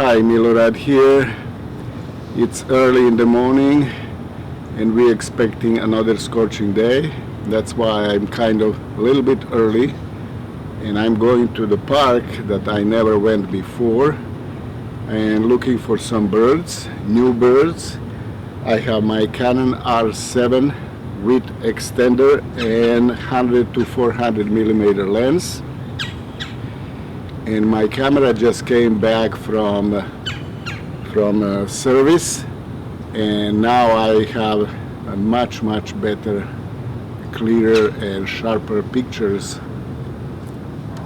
Hi, Milorad here. It's early in the morning and we're expecting another scorching day. That's why I'm kind of a little bit early and I'm going to the park that I never went before and looking for some birds, new birds. I have my Canon R7 with extender and 100 to 400 millimeter lens. And my camera just came back from service, and now I have a much better, clearer and sharper pictures.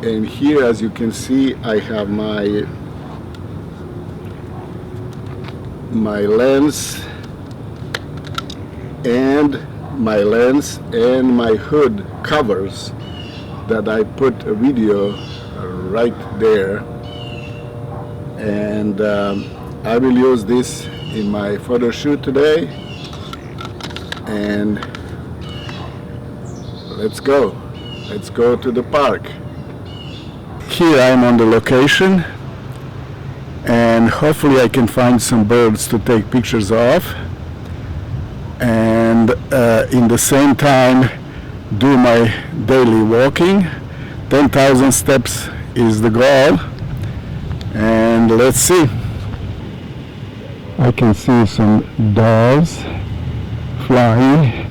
And here, as you can see, I have my lens and my hood covers that I put a video right there, and I will use this in my photo shoot today. And let's go to the park. Here I'm on the location and hopefully I can find some birds to take pictures of, and in the same time do my daily walking. 10,000 steps is the goal, and let's see. I can see some doves flying.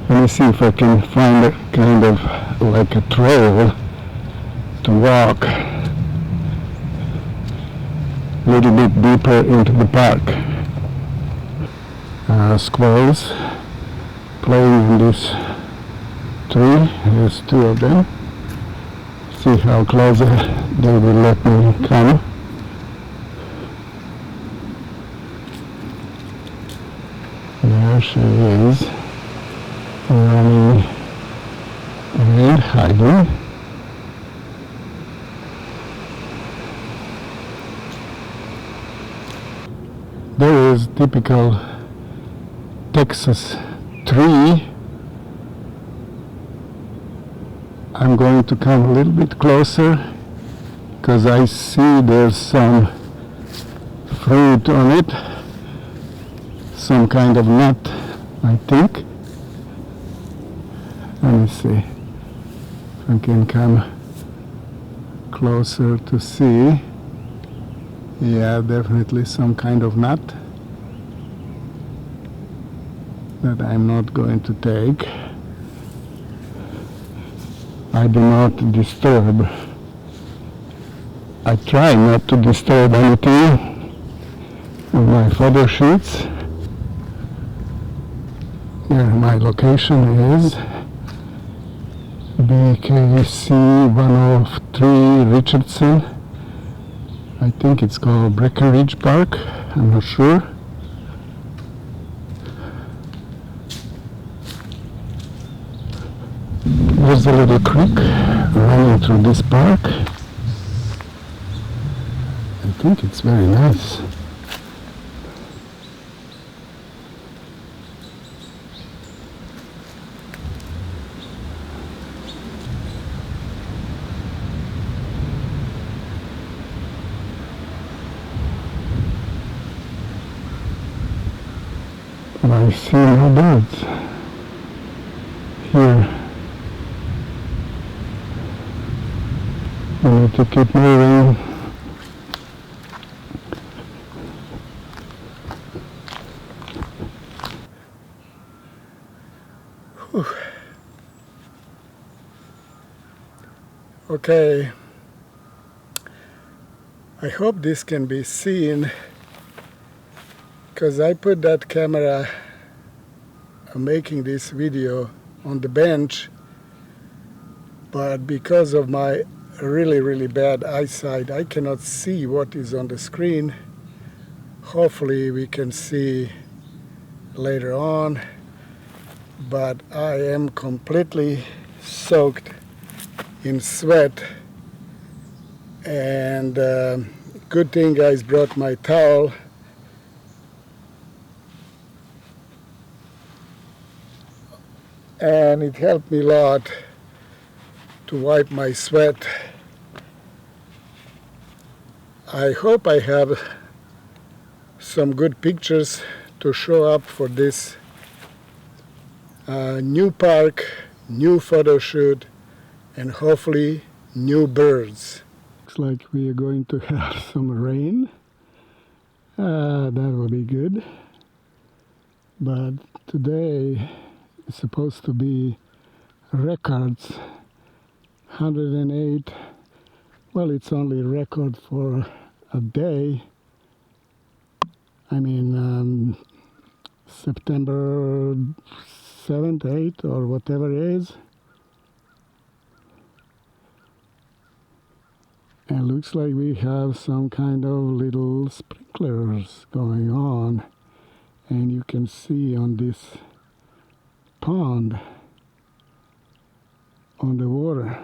Let me see if I can find a kind of like a trail to walk a little bit deeper into the park. Squirrels playing in this tree. There's two of them. See how close they will let me come. There she is, running and hiding. There is typical Texas tree. I'm going to come a little bit closer because I see there's some fruit on it, some kind of nut, I think. Let me see if I can come closer to see. Yeah, definitely some kind of nut that I'm not going to take. I do not disturb. I try not to disturb anything on my photo shoots. Here my location is BKC 103 Richardson. I think it's called Breckenridge Park, I'm not sure. There's a little creek running through this park. I think it's very nice. I see no birds here. I need to keep moving. Whew. Okay, I hope this can be seen, because I put that camera making this video on the bench, but because of my really bad eyesight, I cannot see what is on the screen. Hopefully we can see later on, but I am completely soaked in sweat, and good thing guys brought my towel. And it helped me a lot to wipe my sweat. I hope I have some good pictures to show up for this new park, new photo shoot, and hopefully new birds. Looks like we are going to have some rain. That will be good. But today is supposed to be records. 108. Well, it's only a record for a day. I mean, September 7th, 8th, or whatever it is. And it looks like we have some kind of little sprinklers going on. And you can see on this pond on the water.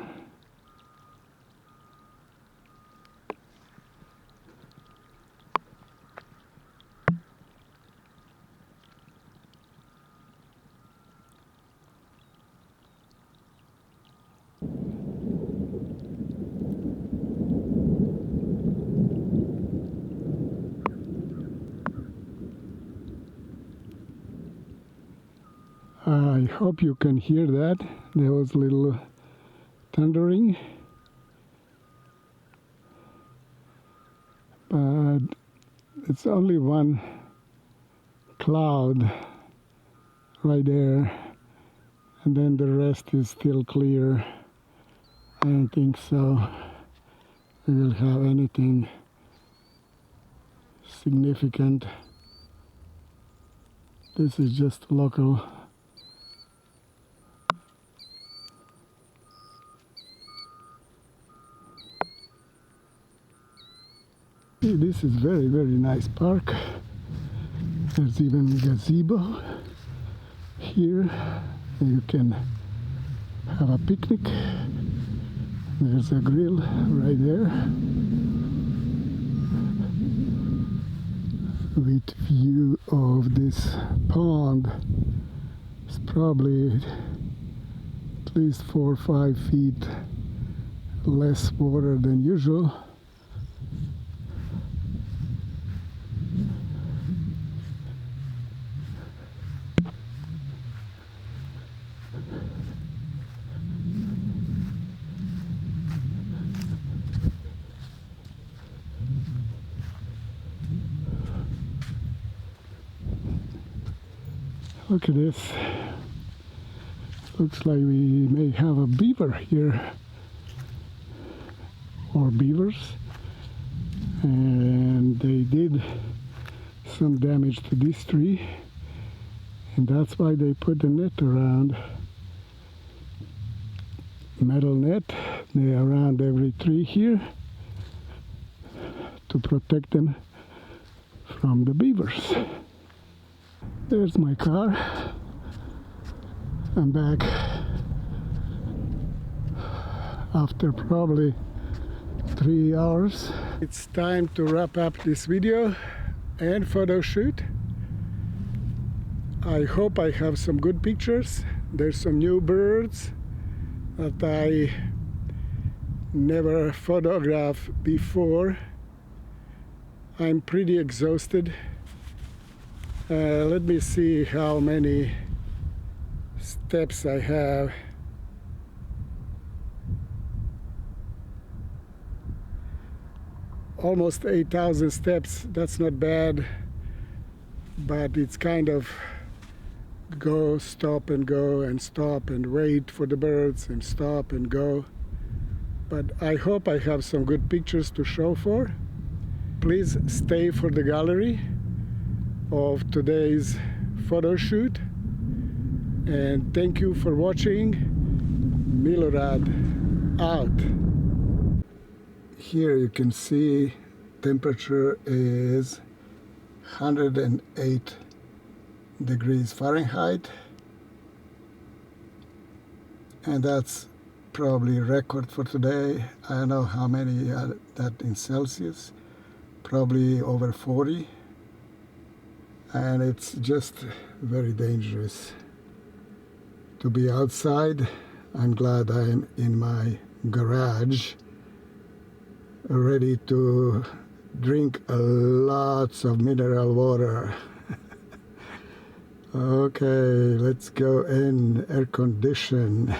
I hope you can hear that. There was a little thundering. But it's only one cloud right there. And then the rest is still clear. I don't think so we will have anything significant. This is just local. This is very, very nice park. There's even a gazebo here. You can have a picnic. There's a grill right there with view of this pond. It's probably at least 4 or 5 feet less water than usual. Look at this. Looks like we may have a beaver here, or beavers, and they did some damage to this tree, and that's why they put the net around. Metal net, they around every tree here to protect them from the beavers. There's my car. I'm back after probably 3 hours. It's time to wrap up this video and photo shoot. I hope I have some good pictures. There's some new birds that I never photographed before. I'm pretty exhausted. Let me see how many steps I have. Almost 8,000 steps. That's not bad, but it's kind of go, stop and go, and stop and wait for the birds, and stop and go. But I hope I have some good pictures to show for. Please stay for the gallery of today's photo shoot, and thank you for watching. Milorad out. Here you can see temperature is 108 degrees Fahrenheit, and that's probably record for today. I don't know how many are that in Celsius, probably over 40. And it's just very dangerous to be outside I'm glad I'm in my garage, ready to drink lots of mineral water. Okay, let's go in air condition.